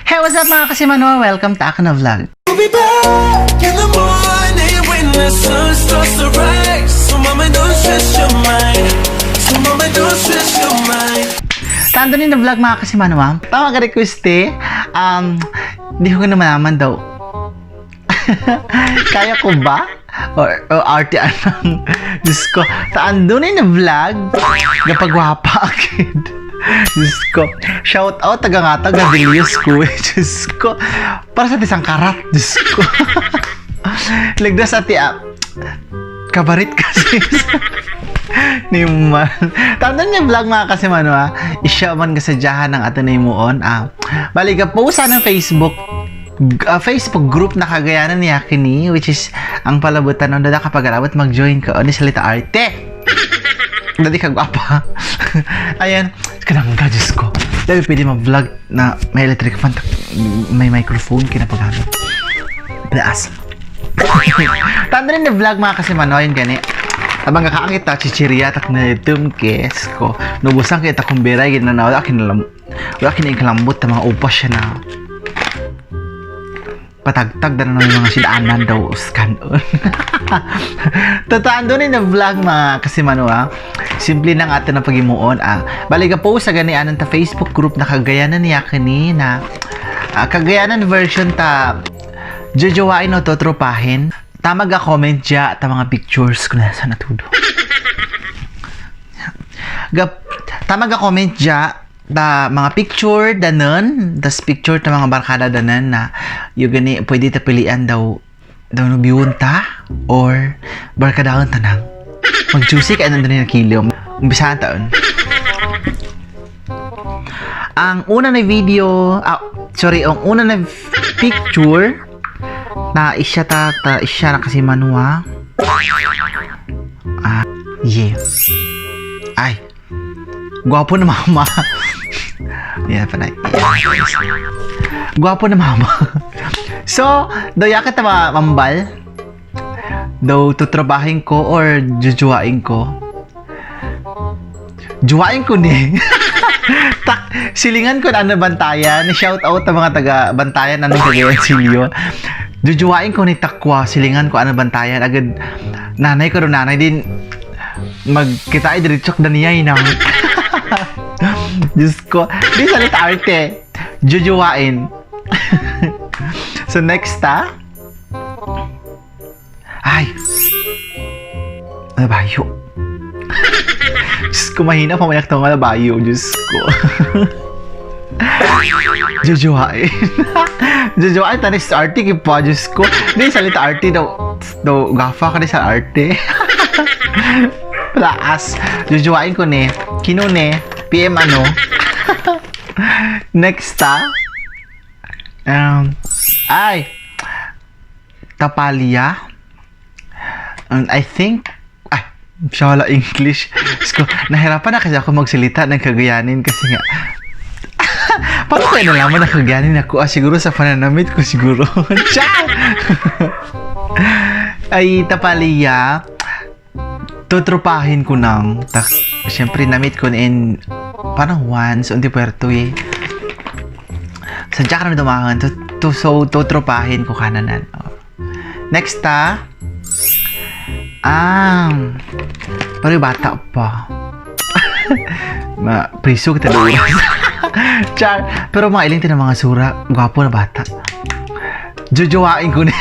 Hey, what's up mga kasimano? Welcome to Ako na Vlog. We'll be back in the morning when the sun starts to rise. So mama, don't stress your mind. So mama, don't stress your mind. Tando na vlog mga kasimano ha? Tama ka request eh. Di ko na malaman daw. Kaya ko ba? Or RTR ng Diyos ko. Tando na vlog. Napagwapa agad. Diyos ko. Shout out taga nga taga Delius ko eh. Diyos ko. Para sa isang karat. Diyos ko. Ligdas ati kabarit kasi. Niman. Tandaan niya vlog mga kasimano ha. Isya man kasadyahan ng ato na imuon. Bali ka po sa ng Facebook group na kagayanan niya kini, which is ang palabutan ng dada kapag arabot mag-join ka o ni salita arte. Dadi ka gwapa. Ayan. Kanang gadgets ko. Dahil pwede mag-vlog na may electric fan, may microphone kinapagamit. Plaas. Tanda rin na vlog mga kasimano, yun gani. Abang kakaangit ta, chichirya, tak na tumkes ko. Nubusan kita kumbiray, ginanaw, wala kinikalambot na mga upas siya na patagtag na ng mga sidaanan daw kanon. Tataan doon na vlog mga kasimano ha. Simple lang atin na pagimuon Bali ka po sa ganianan ta Facebook group na kagayanan niya kanina. Kagayanan version ta jojowain o totropahin. Tamag a comment dya ta mga pictures ko na sa natudo. Tamag a comment dya da mga picture danon, das picture ta mga barkada danon na yung gani pwede ta pilian daw no biunta or barkadaon tanang. Mag-juicy ka nandun na kilo. Umpisahan taon. Ang una na video, ang una na picture na isya na kasi manwa. Yeah. Ay. Gwapo na mama. Yeah, panay. Gwapo na mama. So, daw yakit na mambal. Daw tutrabahin ko or jujuwain ko. Juwain ko ni. Silingan ko na bantayan. Shout out sa mga taga bantayan anong kagayan silyo. Jujuwain ko ni Takwa. Silingan ko ano bantayan. Agad nanay ko rin nanay din. Magkita ay diritsok na niya inang. Diyos ko. Di salita arte. Jujuwain. So next ay. Alabayo. Diyos ko, mahina pa mayak itong alabayo. Diyos ko. Jojoain. Jojoain, tanis sa arte kipa. Diyos ko. Hindi, salita arte daw. Gafa ka na sa arte. Plaas. Jojoain ko ne. Kino ne. PM ano. Next ay. Tapalia. I think siya wala English. So, nahirapan na kasi ako magsalita ng Kagayanin kasi nga paano kayo nalaman na Kagayanin ako? Siguro sa pananamit ko siguro. Ay, Tapalia, tutropahin ko nang siyempre namit ko in parang once on the puerto eh. Sadya ka namin dumakan. So, tutropahin ko kananan. Next pero bata pa. Priso kita doon. Char. Pero mga iling ng mga sura, gwapo na bata. Jojowain ko na.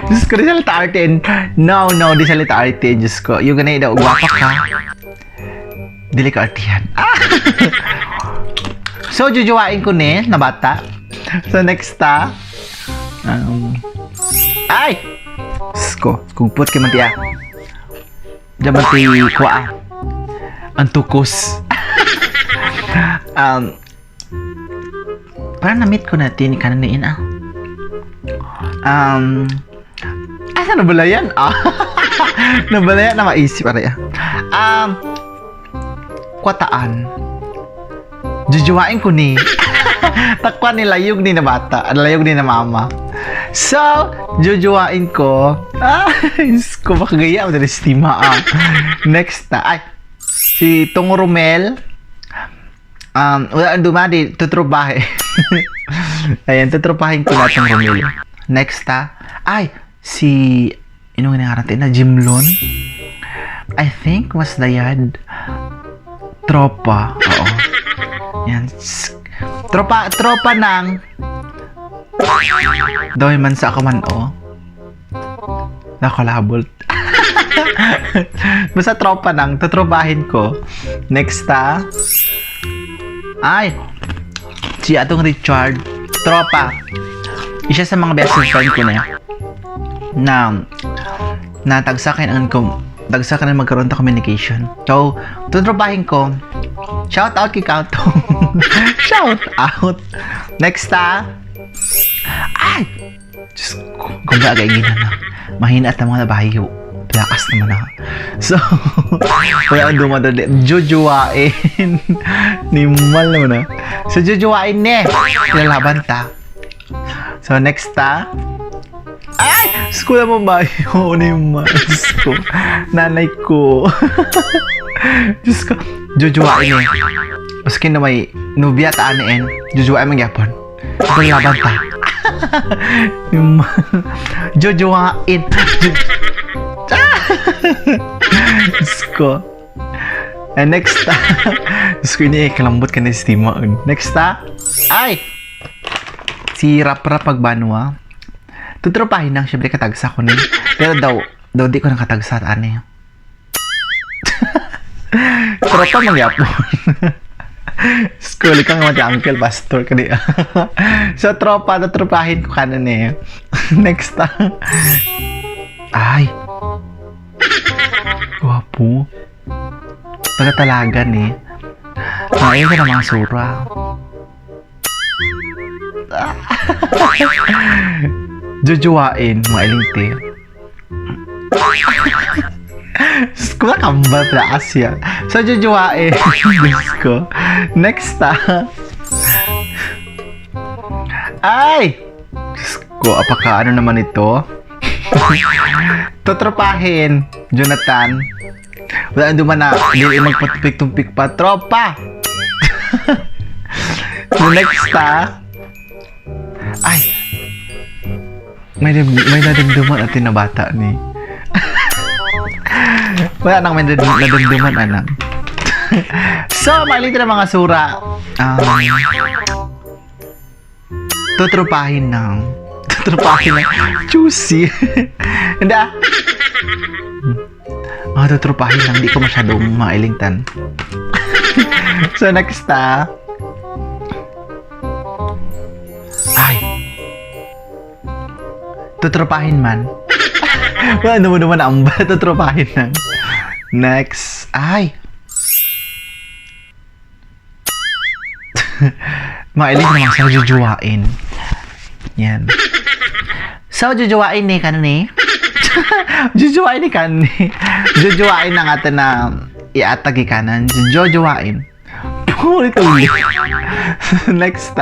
Diyos ko, di salita arte. No, di salita arte. Diyos ko, yung ganay daw, gwapo ka. Dili ka artihan. So, jojowain ko na bata. So, next ay! Sko, kugpot kay mantiya. Jaman ti kwa. Ang tukos. Parang na-meet ko na ni kananiin asa nabalayan? Nabalayan na maisip para kwataan. Jujuwain ko ni. Takwa ni layog ni na bata. Layog ni na mama. So, jujuwain ko. Ko makagaya ako na estima. Next ay, si Tong Romel. Wala ang dumadi, tutropahe. Ayan, tutropahin ko lahat ng Romilio. Next ay, si, inong natin na, Jimlon? I think, was the yan? Tropa, oo. Yan, tropa ng, daway man sa ako man, nakalabot. Basta tropa ng, tutropahin ko. Next ay, si atong Richard, tropa. Isa sa mga best friend ko na tagsakin magkaroon ta communication. So, tutropahin ko. Shout out kay Kauto. Shout out. Next ay, Diyos ko, kumbaga gina na. Mahina at mga nabahayo. Lakas naman ako. So, wala ang dumadali. Jujuwain. Nimal naman na. So, jujuwain Lalaban ta. So, next ay! Skula mo ba? Oo, Nimal. Diyos ko. Nanay ko. Diyos ko. Jujuwain Maski na may nubya taan jujuwain magyapon. Ito laban ta. Nimal. Jujuwain. Diyos ko. And next Diyos ko kalambot ka na estima. Next ay, si Rap-Rap Pagbanwa. Tutropahin lang, syempre katagsa ko pero daw di ko nang katagsa tropa magyapon. School kang mati uncle pastor ka di. So tutropahin ko kanan Next ay, wapo. Tagatalagan Ngayon ka na mga sura. Jujuwain, mga ilingti. Kung nakambal na Asya. So, jujuwain. Diyos ko. Next ay! Diyos ko, apaka ano naman ito? Tutropahin, Jonathan. Wala duman na, hindi magpatumpik-tumpik pa. Tropa! Next ay, may nadamdaman at tinabata wala nang may nadamdaman anak. So, maliit na mga sura. Tutropahin ng juicy. Hindi tutropahin lang, di ko masyadong mailingtan. So, next ay, tutropahin man. Wala naman ang tutropahin lang. Next ay, mailing naman sa jujuwain. Yan. So, jujuwain jujuwain jujuwain na nga na iatagi kanan. Jujuwain. Ulit. Next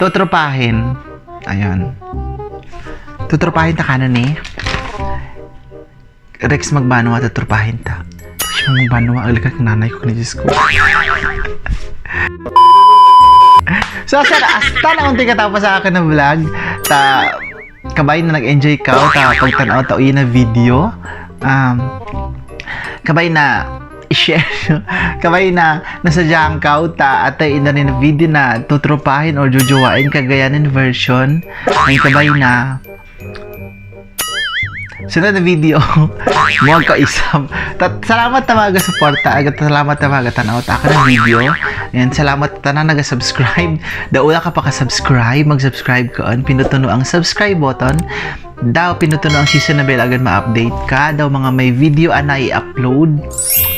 tutropahin. Ayan. Tutropahin ta kanan Rex Magbanwa, tutropahin ta. Rex Magbanwa, aglikak nanay ko ni Diyos ko. So, hasta na unti katapos sa akin na vlog. Kabay na nag-enjoy ka pagtanaw yun na video. Kabay na i-share kabay na nasadyang ka at ina rin na video na tutropahin or jujuwain kagayanin version ay kabay na sunod na video mo ka isam. Salamat na mga suporta, salamat na mga tanaw ta ka ng video. And salamat ta na naga-subscribe. Daula ka pa ka-subscribe, mag-subscribe ka on, pinutuno ang subscribe button. Daw pinutuno ang season na bell agad ma-update ka. Daw mga may video na i-upload.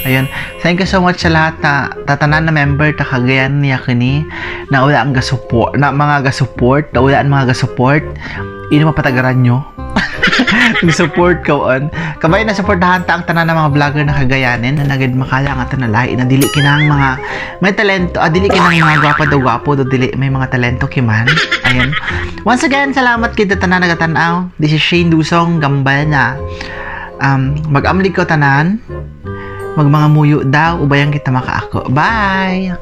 Ayun. Thank you so much sa lahat na tatanan na member ta kagayan niya kini na wala ang ga-support, na mga ga-support, na wala ang mga ga-support. Ino mapatagaran nyo. Nag-support ka on. Kabay na supportahan ta ang tanan ng mga vlogger na kagayanin na nagad makala nga tanalay na dili kinang mga may talento, dili kinang mga gwapo do dili may mga talento kiman. Ayun. Once again, salamat kita tanan nagatanaw. This is Shane Dusong Gambal na mag-amlig ko tanan. magmanga muyo daw, ubayang kita makaako. Bye!